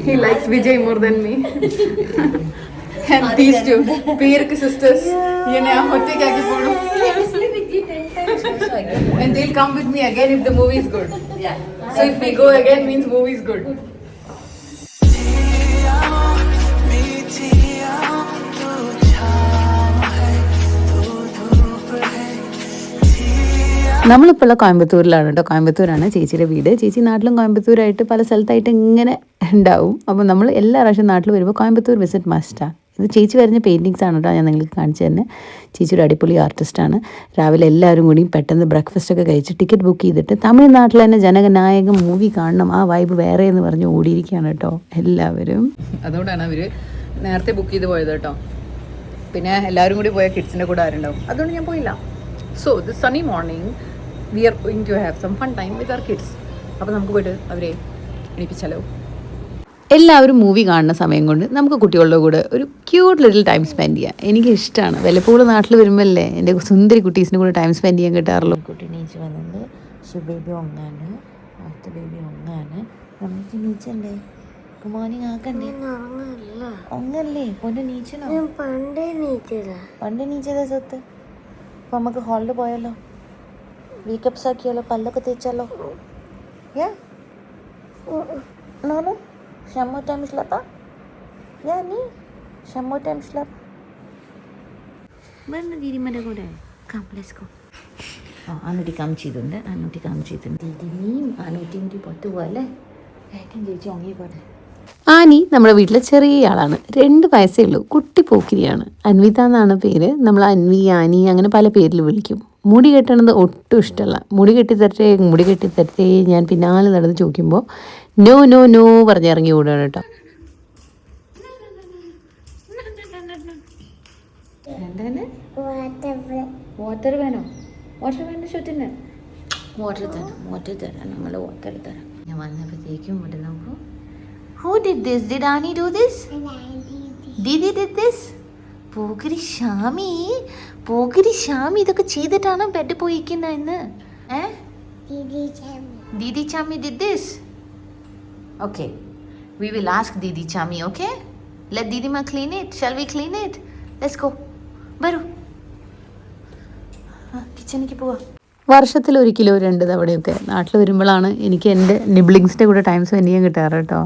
He likes Vijay more than me. And these two, Peer sisters. And they'll come with me again if the movie is good. Yeah. So if we go again means movie is good. നമ്മളിപ്പോൾ ഉള്ള കോയമ്പത്തൂരിലാണ് കേട്ടോ. കോയമ്പത്തൂരാണ് ചേച്ചിയുടെ വീട്. ചേച്ചി നാട്ടിലും കോയമ്പത്തൂരായിട്ട് പല സ്ഥലത്തായിട്ട് ഇങ്ങനെ ഉണ്ടാവും. അപ്പോൾ നമ്മൾ എല്ലാ പ്രാവശ്യം നാട്ടിൽ വരുമ്പോൾ കോയമ്പത്തൂർ വിസിറ്റ് മസ്റ്റാണ്. ഇത് ചേച്ചി വരഞ്ഞ പെയിൻറ്റിങ്സ് ആണ് കേട്ടോ ഞാൻ നിങ്ങൾക്ക് കാണിച്ചു തന്നെ. ചേച്ചി ഒരു അടിപൊളി ആർട്ടിസ്റ്റാണ്. രാവിലെ എല്ലാവരും കൂടി പെട്ടെന്ന് ബ്രേക്ക്ഫാസ്റ്റൊക്കെ കഴിച്ച് ടിക്കറ്റ് ബുക്ക് ചെയ്തിട്ട് തമിഴ്നാട്ടിൽ തന്നെ ജനനായകം മൂവി കാണണം, ആ വൈബ് വേറെ എന്ന് പറഞ്ഞ് ഓടിയിരിക്കുകയാണ് കേട്ടോ എല്ലാവരും. അതുകൊണ്ടാണ് അവർ നേരത്തെ ബുക്ക് ചെയ്ത് പോയത് കേട്ടോ. പിന്നെ എല്ലാവരും കൂടി പോയ കിഡ്സിൻ്റെ കൂടെ ആരുണ്ടാവും, അതുകൊണ്ട് ഞാൻ പോയില്ല. So this sunny morning we are going to have some fun time with our kids. അപ്പോൾ നമുക്ക് പോയിട്ട് അവരെ എണീപ്പിച്ചാലോ. എല്ലാവരും മൂവി കാണുന്ന സമയം കൊണ്ട് നമുക്ക് കുട്ടികളുടെ കൂടെ ഒരു ക്യൂട്ട് ലിറ്റിൽ ടൈം സ്പെൻഡ് ചെയ്യാം. എനിക്ക് ഇഷ്ടമാണ്. വല്ലപ്പോഴും നാട്ടിൽ വരുമ്പോഴല്ലേ എൻ്റെ സുന്ദരി കുട്ടീസിൻ്റെ കൂടെ ടൈം സ്പെൻഡ് ചെയ്യാൻ കിട്ടാറുള്ളൂ. കുട്ടി നീച്ച് വന്നത് ബേബി ഒന്നാണ്, അടുത്ത ബേബി ഒന്നാണ്. നമുക്ക് നീച്ചണ്ടേ? Good morning ആക്കണ്ടേ? ഒന്നല്ലേ പൊന്നെ നീച്ചണോ? പണ്ടേ നീച്ചതാ സ്വത്ത്. അപ്പോൾ നമുക്ക് ഹാളിൽ പോയാലോ, മേക്കപ്സ് ആക്കിയാലോ, പല്ലൊക്കെ തേച്ചാലോ? നാനോ Shamo time slapa? Ya ni. Shamo time slap. Mana diri mana kode? Come, let's go. Oh, Anuti come ചെയ്തുണ്ട്. ദീദി അനൂറ്റി പൊത്തു പോലെ ഏറ്റവും ചേച്ചി ഉണങ്ങി പോലെ. ആനി നമ്മുടെ വീട്ടിലെ ചെറിയ ആളാണ്. 2 വയസ്സേ ഉള്ളൂ. കുട്ടി പോക്കിരിയാണ്. അൻവിത എന്നാണ് പേര്. നമ്മൾ അൻവി, ആനി അങ്ങനെ പല പേരിൽ വിളിക്കും. മുടി കെട്ടണത് ഒട്ടും ഇഷ്ടമല്ല. മുടി കെട്ടിത്തരട്ടെ ഞാൻ പിന്നാലെ നടന്ന് ചോദിക്കുമ്പോൾ നോ നോ നോ പറഞ്ഞിറങ്ങി ഓടുകയാണ് കേട്ടോ. വാട്ടർ വേണോ? വാട്ടർ വേണ്ട ഷൂട്ടിന് വാട്ടർ തരാം നമ്മൾ വാട്ടർ തരാം. ഞാൻ വന്നപ്പോഴത്തേക്കും ഇവിടെ നോക്കൂ. Who did this? Did Ani do this? Didi did this? പോകിരി ഷാമി ഇതൊക്കെ ചെയ്തിട്ടാണ് ബെഡ് പോയിരിക്കുന്നത് ഇന്ന്. Didi Chami did this? Okay, we will ask Didi Chami, okay? Let Didi ma clean it. Shall we clean it? Let's go. വരൂ, കിച്ചണിക്ക് പോവാ. വർഷത്തിൽ 1-2 തവണയൊക്കെ നാട്ടിൽ വരുമ്പോഴാണ് എനിക്ക് എൻ്റെ നിബ്ലിങ്സിൻ്റെ കൂടെ ടൈം സ്പെൻഡ് ചെയ്യാൻ കിട്ടാറ് കേട്ടോ.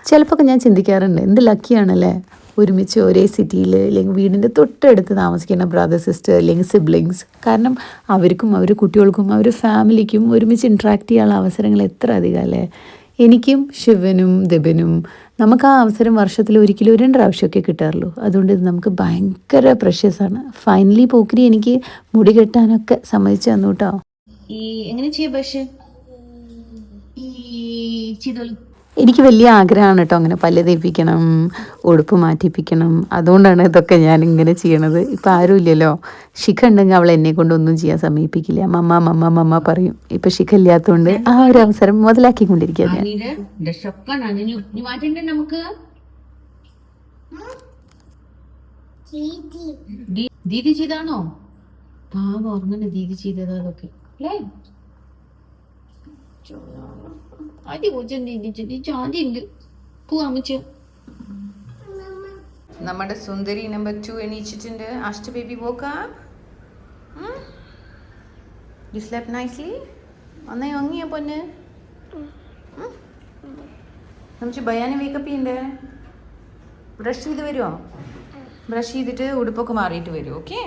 ചിലപ്പോൾ ഞാൻ ചിന്തിക്കാറുണ്ട്, എന്ത് ലക്കിയാണല്ലേ ഒരുമിച്ച് ഒരേ സിറ്റിയിൽ അല്ലെങ്കിൽ വീടിൻ്റെ തൊട്ടടുത്ത് താമസിക്കുന്ന ബ്രദർ സിസ്റ്റർ അല്ലെങ്കിൽ സിബ്ലിങ്സ്. കാരണം അവർക്കും അവർ കുട്ടികൾക്കും അവർ ഫാമിലിക്കും ഒരുമിച്ച് ഇൻട്രാക്ട് ചെയ്യാനുള്ള അവസരങ്ങൾ എത്ര അധികം അല്ലേ. എനിക്കും ശിവനും ദിബിനും നമുക്ക് ആ അവസരം വർഷത്തിൽ 1-2 പ്രാവശ്യമൊക്കെ കിട്ടാറുള്ളൂ. അതുകൊണ്ട് ഇത് നമുക്ക് ഭയങ്കര പ്രഷ്യസാണ്. ഫൈനലി പോക്കിരി എനിക്ക് മുടി കെട്ടാനൊക്കെ സമ്മതിച്ചു തന്നു കേട്ടോ. എങ്ങനെ ചെയ്യാം പക്ഷേ എനിക്ക് വലിയ ആഗ്രഹമാണ് കേട്ടോ അങ്ങനെ പല്ല് തേപ്പിക്കണം, ഉടുപ്പ് മാറ്റിപ്പിക്കണം. അതുകൊണ്ടാണ് ഇതൊക്കെ ഞാൻ ഇങ്ങനെ ചെയ്യണത്. ഇപ്പം ആരുമില്ലല്ലോ. ശിഖ ഉണ്ടെങ്കിൽ അവൾ എന്നെ കൊണ്ടൊന്നും ചെയ്യാൻ സമീപിക്കില്ല. മമ്മ പറയും. ഇപ്പം ശിഖ ഇല്ലാത്തതുകൊണ്ട് ആ ഒരു അവസരം മുതലാക്കിക്കൊണ്ടിരിക്കുക ഞാൻ. ദീദി ചെയ്താണോ? പാവ ഓർമ്മ ദീദി ചെയ്തതാ അതൊക്കെ അല്ലേ. നമ്മുടെ സുന്ദരി നമ്പർ 2 എണീച്ചിട്ടുണ്ട്. അഷ്ട ബേബി പോക്കാ. You slept nicely? ഒന്നേ ഉറങ്ങിയ പൊന്ന്. നമുക്ക് ഭയാനെ വേക്കപ്പ് ചെയ്യണ്ടേ? ബ്രഷ് ചെയ്ത് വരുമോ? ബ്രഷ് ചെയ്തിട്ട് ഉടുപ്പൊക്കെ മാറിയിട്ട് വരും. ഓക്കെ.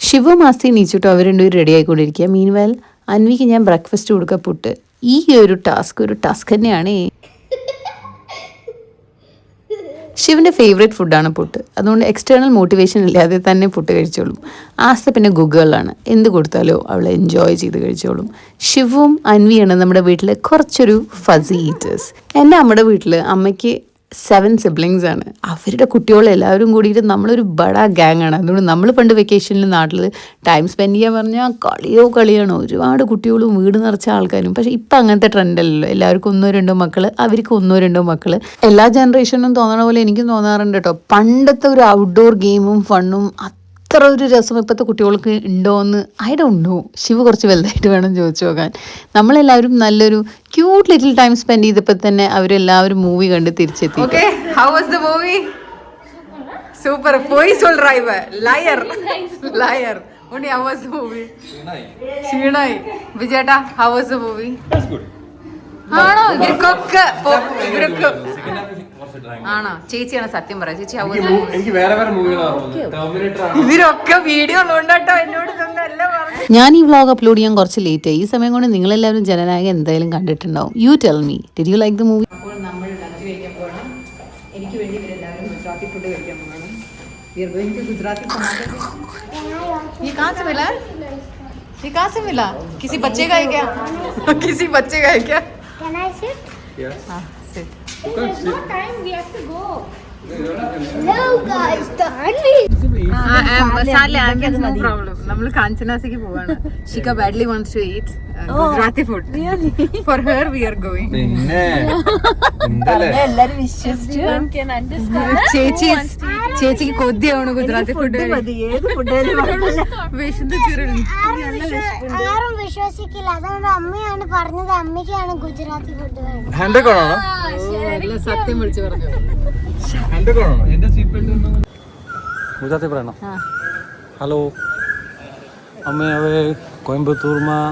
ശിവ മാസ്തി നീച്ചിട്ടോ അവർ 2 റെഡി ആയിക്കൊണ്ടിരിക്കുക. മീൻവെൽ അൻവിക്ക് ഞാൻ ബ്രേക്ക്ഫാസ്റ്റ് കൊടുക്കുക പുട്ട്. ഈ ഒരു ടാസ്ക് തന്നെയാണ്. ശിവൻ്റെ ഫേവറേറ്റ് ഫുഡാണ് പുട്ട്. അതുകൊണ്ട് എക്സ്റ്റേണൽ മോട്ടിവേഷൻ ഇല്ലാതെ തന്നെ പുട്ട് കഴിച്ചോളും. ആസ്ത പിന്നെ ഗുഗിളാണ്. എന്ത് കൊടുത്താലോ അവൾ എൻജോയ് ചെയ്ത് കഴിച്ചോളും. ശിവും അൻവിയാണ് നമ്മുടെ വീട്ടിൽ കുറച്ചൊരു ഫസി ഈറ്റേഴ്സ്. എൻ്റെ അമ്മയുടെ വീട്ടിൽ അമ്മയ്ക്ക് 7 സിബ്ലിങ്സ് ആണ്. അവരുടെ കുട്ടികളെല്ലാവരും കൂടിയിട്ട് നമ്മളൊരു ബഡ ഗ്യാങ് ആണ്. അതുകൊണ്ട് നമ്മൾ പണ്ട് വെക്കേഷനിൽ നാട്ടിൽ ടൈം സ്പെൻഡ് ചെയ്യാൻ പറഞ്ഞാൽ കളിയാണ്. ഒരുപാട് കുട്ടികളും വീട് നിറച്ച ആൾക്കാരും. പക്ഷേ ഇപ്പം അങ്ങനത്തെ ട്രെൻഡല്ലല്ലോ. എല്ലാവർക്കും 1-2 മക്കൾ, അവർക്ക് 1-2 മക്കൾ. എല്ലാ ജനറേഷനും തോന്നണ പോലെ എനിക്കും തോന്നാറുണ്ട് കേട്ടോ. പണ്ടത്തെ ഒരു ഔട്ട്ഡോർ ഗെയിമും ഫണ്ണും അത്ര ഒരു രസം ഇപ്പോഴത്തെ കുട്ടികൾക്ക് ഉണ്ടോ എന്ന് ഐ ഡോണ്ട് നോ. ശിവ കുറച്ച് വലുതായിട്ട് വേണം ചോദിച്ചു നോക്കാൻ. നമ്മളെല്ലാവരും നല്ലൊരു ക്യൂട്ട് ലിറ്റിൽ ടൈം സ്പെൻഡ് ചെയ്തപ്പോൾ തന്നെ അവരെല്ലാവരും മൂവി കണ്ട് തിരിച്ചെത്തി. How was the movie? Super. പോയി சொல்றா ഇവ. Liar liar. Only how was the movie? ക്ഷീണായി. വിജയേട്ടാ, how was the movie? That's good. ആണോ? ഇവർക്കൊക്കെ ആണോ? ചേച്ചിയാണ് സത്യം പറയാം. ചേച്ചി എനിക്ക് വേറെ വേറെ മൂവികളാണ്. ഇവരൊക്കെ വീഡിയോ ഉള്ളതുകൊണ്ടാട്ടോ എന്നോട് ഇതൊന്നല്ല പറഞ്ഞു. ഞാൻ ഈ വ്ളോഗ് അപ്ലോഡ് ചെയ്യാൻ കുറച്ച് ലേറ്റ് ആയി. ഈ സമയം കൊണ്ട് നിങ്ങളെല്ലാവരും ജനനായകൻ എന്തായാലും കണ്ടിട്ടുണ്ടാവും. You tell me, did you like the movie? അപ്പോൾ നമ്മൾ ലഞ്ച് കഴിക്കാൻ പോകണം. എനിക്ക് വേണ്ടി ഇവരെല്ലാവരും ഗുജറാത്തി ഫുഡ് കഴിക്കാൻ പോകണം. We are going to Gujarati टमाटर. ये कहाँ से मिला? ये कहाँ से मिला? किसी बच्चे का है क्या? किसी बच्चे का है क्या? Can I sit? Yeah. हाँ, sit. There's no time. We have to go. No, guys, done me. No problem. നമ്മൾ കാഞ്ചനാസിക്ക് പോവാണ്. Shika badly wants to eat Gujarati food. Really? For her we are going. പിന്നെ എന്തല്ലേ എല്ലാരും വിശ്വസിച്ചു. ചേച്ചിക്ക് കൊതിയാണ് Gujarati food. ഏത് ഫുഡായാലും ആരും വിശ്വസിക്കില്ല. അതുകൊണ്ട് അമ്മയാണ് പറഞ്ഞത്, അമ്മയ്ക്കാണ് ഗുജറാത്തി ഫുഡ് വേണ്ടത്. ഹാൻഡ് കാണോ? സത്യം വിളിച്ചു പറഞ്ഞു. ഹാൻഡ് കാണോ? എന്റെ സീറ്റ് ബെൽറ്റ് ગુજરાતી પ્રાણ. હલો, અમે હવે કોઈમ્બતુરમાં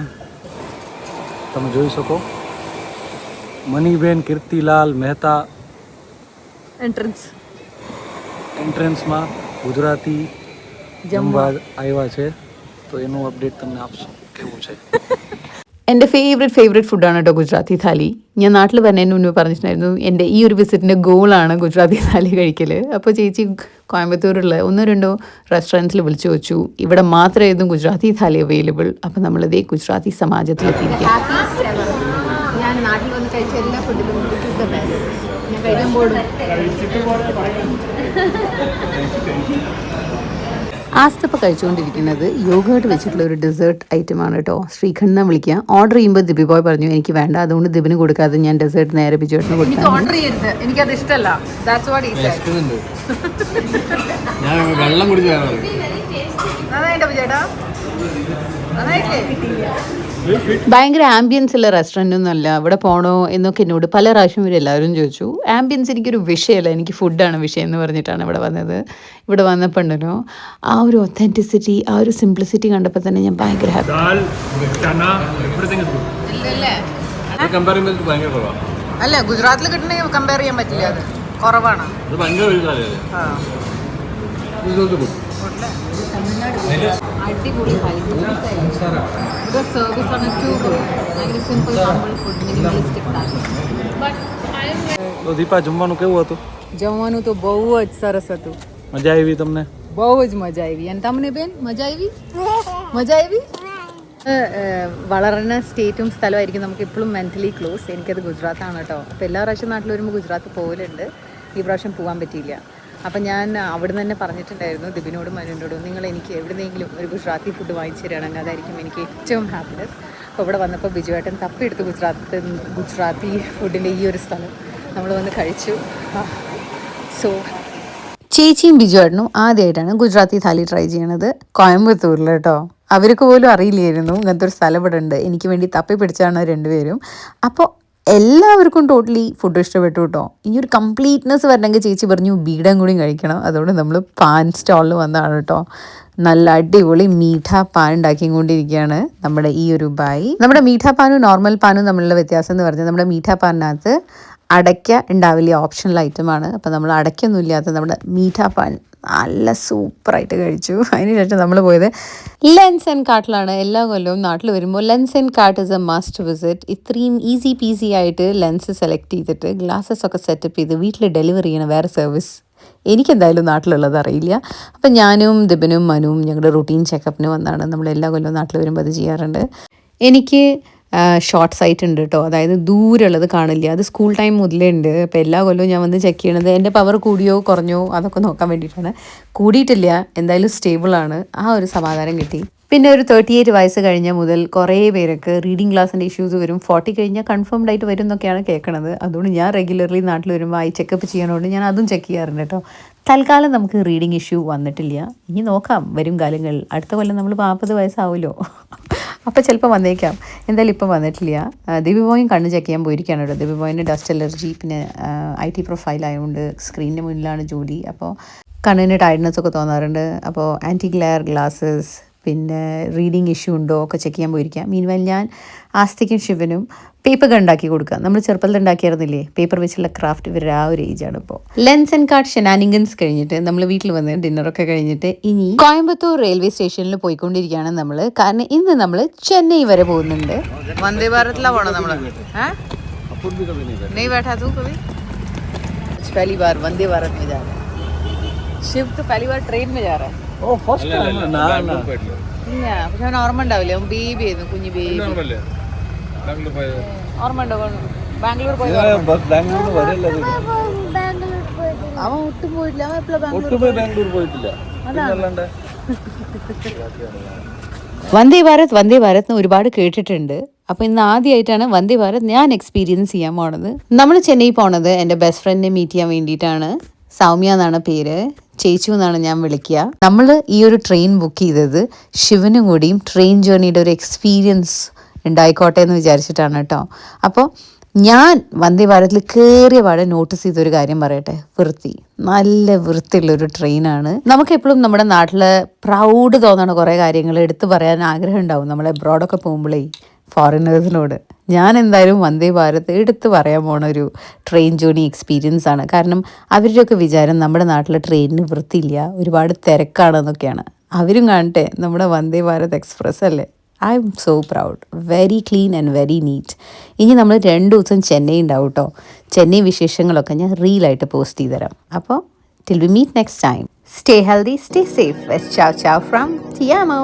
તમે જોઈ શકો મનીબેન કીર્તિલાલ મહેતા એન્ટ્રન્સમાં ગુજરાતી જમવા આવ્યા છે, તો એનું અપડેટ તમને આપશું કેવું છે. എൻ്റെ ഫേവറേറ്റ് ഫുഡാണ് കേട്ടോ ഗുജറാത്തി താലി. ഞാൻ നാട്ടിൽ വരുന്നതിന് മുന്നേ പറഞ്ഞിട്ടുണ്ടായിരുന്നു എൻ്റെ ഈ ഒരു വിസിറ്റിൻ്റെ ഗോളാണ് ഗുജറാത്തി താലി കഴിക്കൽ. അപ്പോൾ ചേച്ചി കോയമ്പത്തൂരുള്ള 1-2 റെസ്റ്റോറൻറ്റ്സിൽ വിളിച്ചു വെച്ചു. ഇവിടെ മാത്രമായിരുന്നു ഗുജറാത്തി താലി അവൈലബിൾ. അപ്പോൾ നമ്മളിതേ ഗുജറാത്തി സമാജത്തിലെത്തിയിരിക്കുക. ഞാൻ നാട്ടിൽ വന്ന് കഴിച്ച എല്ലാ ഫുഡിലും ഞാൻ കഴിക്കുമ്പോഴും ആസ്തപ്പ കഴിച്ചുകൊണ്ടിരിക്കുന്നത് യോഗായിട്ട് വെച്ചിട്ടുള്ള ഒരു ഡെസേർട്ട് ഐറ്റമാണ് കേട്ടോ. ശ്രീഖണ്ഡ് എന്നാ വിളിക്കുക. ഓർഡർ ചെയ്യുമ്പോൾ ദിബി ബോയ് പറഞ്ഞു എനിക്ക് വേണ്ട, അതുകൊണ്ട് ദിബിന് കൊടുക്കാതെ ഞാൻ ഡെസേർട്ട് നേരെ ബിജുവേട്ടന് കൊടുത്തു. ഓർഡർ ചെയ്യരുത്, എനിക്കത് ഇഷ്ടമല്ല. ഞാൻ വെള്ളം കുടിച്ചു. ഭയങ്കര ആംബിയൻസ് ഉള്ള റെസ്റ്റോറൻ്റ് ഒന്നും അല്ല. ഇവിടെ പോകണോ എന്നൊക്കെ എന്നോട് പല പ്രാവശ്യം ഇവർ എല്ലാവരും ചോദിച്ചു. ആംബിയൻസ് എനിക്കൊരു വിഷയമല്ല, എനിക്ക് ഫുഡാണ് വിഷയം എന്ന് പറഞ്ഞിട്ടാണ് ഇവിടെ വന്നത്. ഇവിടെ വന്നപ്പോൾ ഉണ്ടല്ലോ ആ ഒരു ഒത്തൻറ്റിസിറ്റി, ആ ഒരു സിംപ്ലിസിറ്റി കണ്ടപ്പോൾ തന്നെ ഞാൻ ഭയങ്കര ഹാപ്പി. അല്ല, ഗുജറാത്തിൽ കിട്ടണമെങ്കിൽ കമ്പയർ ചെയ്യാൻ പറ്റില്ല, അത് കുറവാണ്. അടിപൊളി സർവീസ് ആണ്. ഭയങ്കര സിമ്പിൾ ഫുഡ്, മിനിമലിസ്റ്റിക്. દીપા જમવાનું કેવું હતું? જમવાનું તો બહુ જ સરસ હતું. મજા આવી તમને? બહુ જ મજા આવી. અને તમને બેન મજા આવી? മജ ആയി? വളരുന്ന സ്റ്റേറ്റും സ്ഥലമായിരിക്കും നമുക്ക് എപ്പോഴും മെൻ്റലി ക്ലോസ്. എനിക്കത് ഗുജറാത്താണ് കേട്ടോ. അപ്പോൾ എല്ലാ പ്രാവശ്യം നാട്ടിൽ വരുമ്പോൾ ഗുജറാത്ത് പോകലുണ്ട്. ഈ പ്രാവശ്യം പോകാൻ പറ്റിയില്ല. അപ്പം ഞാൻ അവിടെ നിന്ന് തന്നെ പറഞ്ഞിട്ടുണ്ടായിരുന്നു ദിബിനോടും മനുവിനോടും, നിങ്ങൾ എനിക്ക് എവിടെന്നെങ്കിലും ഒരു ഗുജറാത്തി ഫുഡ് വാങ്ങിച്ചു തരികയാണെങ്കിൽ അതായിരിക്കും എനിക്ക് ഏറ്റവും ഹാപ്പിനെസ്. അപ്പോൾ ഇവിടെ വന്നപ്പോൾ ബിജുവേട്ടൻ തപ്പിയെടുത്ത് ഗുജറാത്തി ഫുഡിൻ്റെ ഈ ഒരു സ്ഥലം നമ്മൾ വന്ന് കഴിച്ചു. സോ ചേച്ചിയും ബിജുവേട്ടനും ആദ്യമായിട്ടാണ് ഗുജറാത്തി താലി ട്രൈ ചെയ്യണത് കോയമ്പത്തൂരിൽ കേട്ടോ. അവർക്ക് പോലും അറിയില്ലായിരുന്നു ഇങ്ങനത്തെ ഒരു സ്ഥലം ഇവിടെ ഉണ്ട്. എനിക്ക് വേണ്ടി തപ്പി പിടിച്ചാണ് രണ്ടുപേരും. അപ്പോൾ എല്ലാവർക്കും ടോട്ടലി ഫുഡ് ഇഷ്ടപ്പെട്ടു കേട്ടോ. ഇനി ഒരു കംപ്ലീറ്റ്നെസ് വരണമെങ്കിൽ ചേച്ചി പറഞ്ഞു ബീഡം കൂടി കഴിക്കണം. അതുകൊണ്ട് നമ്മൾ പാൻ സ്റ്റാളിൽ വന്നതാണ് കേട്ടോ. നല്ല അടിപൊളി മീഠാ പാൻ ഉണ്ടാക്കിക്കൊണ്ടിരിക്കുകയാണ് നമ്മുടെ ഈ ഒരു ബായി. നമ്മുടെ മീഠാ പാനും നോർമൽ പാനും തമ്മിലുള്ള വ്യത്യാസം എന്ന് പറഞ്ഞാൽ നമ്മുടെ മീഠാ പാനിനകത്ത് അടയ്ക്ക ഉണ്ടാവില്ല, ഓപ്ഷണൽ ഐറ്റമാണ്. അപ്പോൾ നമ്മൾ അടയ്ക്കൊന്നും ഇല്ലാത്ത നമ്മുടെ മീഠാ പാൻ നല്ല സൂപ്പറായിട്ട് കഴിച്ചു. അതിനുശേഷം നമ്മൾ പോയത് ലെൻസ് ആൻഡ് കാർട്ടിലാണ്. എല്ലാ കൊല്ലവും നാട്ടിൽ വരുമ്പോൾ lens and cart is A must visit. ഇത്രയും ഈസി പീസി ആയിട്ട് ലെൻസ് സെലക്ട് ചെയ്തിട്ട് ഗ്ലാസ്സസ് ഒക്കെ സെറ്റപ്പ് ചെയ്ത് വീട്ടിൽ ഡെലിവറി ചെയ്യണ വേറെ സർവീസ് എനിക്കെന്തായാലും നാട്ടിലുള്ളത് അറിയില്ല. അപ്പം ഞാനും ദിബനും മനുവും ഞങ്ങളുടെ റുട്ടീൻ ചെക്കപ്പിന് വന്നാണ്. നമ്മൾ എല്ലാ കൊല്ലവും നാട്ടിൽ വരുമ്പോൾ അത് ചെയ്യാറുണ്ട്. എനിക്ക് ഷോർട്ട് സൈറ്റ് ഉണ്ട് കേട്ടോ, അതായത് ദൂരമുള്ളത് കാണില്ല. അത് സ്കൂൾ ടൈം മുതലേ ഉണ്ട്. അപ്പോൾ എല്ലാ കൊല്ലവും ഞാൻ വന്ന് ചെക്ക് ചെയ്യണത് എൻ്റെ പവർ കൂടിയോ കുറഞ്ഞോ അതൊക്കെ നോക്കാൻ വേണ്ടിയിട്ടാണ്. കൂടിയിട്ടില്ല, എന്തായാലും സ്റ്റേബിളാണ്. ആ ഒരു സമാധാനം കിട്ടി. പിന്നെ ഒരു 38 വയസ്സ് കഴിഞ്ഞ മുതൽ കുറേ പേർക്ക് റീഡിംഗ് ക്ലാസ്സിൻ്റെ ഇഷ്യൂസ് വരും. 40 കഴിഞ്ഞാൽ കൺഫേംഡ് ആയിട്ട് വരും എന്നൊക്കെയാണ് കേൾക്കണത്. അതുകൊണ്ട് ഞാൻ റെഗുലർലി നാട്ടിൽ വരുമ്പോൾ ഐ ചെക്കപ്പ് ചെയ്യണോണ്ട് ഞാൻ അതും ചെക്ക് ചെയ്യാറുണ്ട് കേട്ടോ. തൽക്കാലം നമുക്ക് റീഡിംഗ് ഇഷ്യൂ വന്നിട്ടില്ല. ഇനി നോക്കാം വരും കാലങ്ങളിൽ. അടുത്ത കൊല്ലം നമ്മൾ 40 വയസ്സാവുമല്ലോ, അപ്പോൾ ചിലപ്പോൾ വന്നേക്കാം. എന്തായാലും ഇപ്പം വന്നിട്ടില്ല. ദിവ്യബോയും കണ്ണ് ചെക്ക് ചെയ്യാൻ പോയിരിക്കുകയാണ് കേട്ടോ. ദിവ്യബോയിന് ഡസ്റ്റ് അലർജി, പിന്നെ IT പ്രൊഫൈൽ ആയതുകൊണ്ട് സ്ക്രീനിന് മുന്നിലാണ് ജോലി. അപ്പോൾ കണ്ണിന് ടയർഡ്നെസ് ഒക്കെ തോന്നാറുണ്ട്. അപ്പോൾ ആൻറ്റി ഗ്ലെയർ ഗ്ലാസ്സസ്, പിന്നെ റീഡിങ് ഇഷ്യൂ ഉണ്ടോ ഒക്കെ ചെക്ക് ചെയ്യാൻ പോയിരിക്കാം. മീൻവൈൽ ഞാൻ ആസ്തിക്കും ശിവനും പേപ്പർ ഉണ്ടാക്കി കൊടുക്കുക. നമ്മൾ ചെറുപ്പത്തിൽ ഉണ്ടാക്കിയായിരുന്നില്ലേ പേപ്പർ വെച്ചുള്ള ക്രാഫ്റ്റ്, ഇവർ ആ ഒരു ഏജാണ് ഇപ്പോൾ. ലെൻസ് ആൻഡ് കാർഡ് ഷെനാനിഗൻസ് കഴിഞ്ഞിട്ട് നമ്മൾ വീട്ടിൽ വന്ന് ഡിന്നറൊക്കെ കഴിഞ്ഞിട്ട് ഇനി കോയമ്പത്തൂർ റെയിൽവേ സ്റ്റേഷനിൽ പോയിക്കൊണ്ടിരിക്കുകയാണ് നമ്മൾ. കാരണം ഇന്ന് നമ്മൾ ചെന്നൈ വരെ പോകുന്നുണ്ട്. വന്ദേ ഭാരതിലാണ് പോകണം നമ്മൾ. नहीं बैठा तू कभी? पहली बार वंदे भारत में जा रहा है. शिव तो पहली बार ट्रेन में जा रहा है. ഓ ഫസ്റ്റ് ടൈം ഇല്ല, പക്ഷെ അവൻ ഓർമ്മ ഉണ്ടാവില്ലേ, അവൻ ബേബി ആയിരുന്നു, കുഞ്ഞു ബേബി. ഓർമ്മ ഉണ്ടോ? ബാംഗ്ലൂർ പോയി ബാംഗ്ലൂർ വരല്ല, ബാംഗ്ലൂർ പോയിട്ട് അവൻ ഒട്ടും പോയിട്ടില്ല. അവൻ എപ്പോഴും ഒട്ടും ബാംഗ്ലൂർ പോയിട്ടില്ല. അതാണ് വന്ദേ ഭാരത് എന്ന് ഒരുപാട് കേട്ടിട്ടുണ്ട്. അപ്പോൾ ഇന്ന് ആദ്യമായിട്ടാണ് വന്ദേ ഭാരത് ഞാൻ എക്സ്പീരിയൻസ് ചെയ്യാൻ പോണത്. നമ്മൾ ചെന്നൈ പോണത് എൻ്റെ ബെസ്റ്റ് ഫ്രണ്ടിനെ മീറ്റ് ചെയ്യാൻ വേണ്ടിയിട്ടാണ്. സൗമ്യ എന്നാണ് പേര്, ചേച്ചു എന്നാണ് ഞാൻ വിളിക്കുക. നമ്മൾ ഈ ഒരു ട്രെയിൻ ബുക്ക് ചെയ്തത് ശിവനും കൂടിയും ട്രെയിൻ ജേർണിയുടെ ഒരു എക്സ്പീരിയൻസ് ഉണ്ടായിക്കോട്ടെ എന്ന് വിചാരിച്ചിട്ടാണ് കേട്ടോ. അപ്പോൾ ഞാൻ വന്ദേ ഭാരതിൽ കയറിയ പാടെ നോട്ടീസ് ചെയ്തൊരു കാര്യം പറയട്ടെ. നല്ല വൃത്തിയുള്ളൊരു ട്രെയിനാണ്. നമുക്കെപ്പോഴും നമ്മുടെ നാട്ടിൽ പ്രൗഡ് തോന്നണ കുറേ കാര്യങ്ങൾ എടുത്തു പറയാൻ ആഗ്രഹം ഉണ്ടാവും നമ്മൾ എബ്രോഡൊക്കെ പോകുമ്പോഴേ ഫോറിനേഴ്സിനോട്. ഞാൻ എന്തായാലും വന്ദേ ഭാരത് എടുത്ത് പറയാൻ പോണ ഒരു ട്രെയിൻ ജേർണി എക്സ്പീരിയൻസ് ആണ്. കാരണം അവരുടെയൊക്കെ വിചാരം നമ്മുടെ നാട്ടിലെ ട്രെയിനിന് വൃത്തിയില്ല, ഒരുപാട് തിരക്കാണെന്നൊക്കെയാണ്. അവരും കാണട്ടെ നമ്മുടെ വന്ദേ ഭാരത് എക്സ്പ്രസ് അല്ലേ. I M so proud. Very clean and very neat. ഇനി നമ്മൾ 2 ദിവസം ചെന്നൈ ഉണ്ടാവും കേട്ടോ. ചെന്നൈ വിശേഷങ്ങളൊക്കെ ഞാൻ റീലായിട്ട് പോസ്റ്റ് ചെയ്ത് തരാം. അപ്പോൾ till we meet next time, stay healthy, stay safe. Ciao ciao from Ti amo.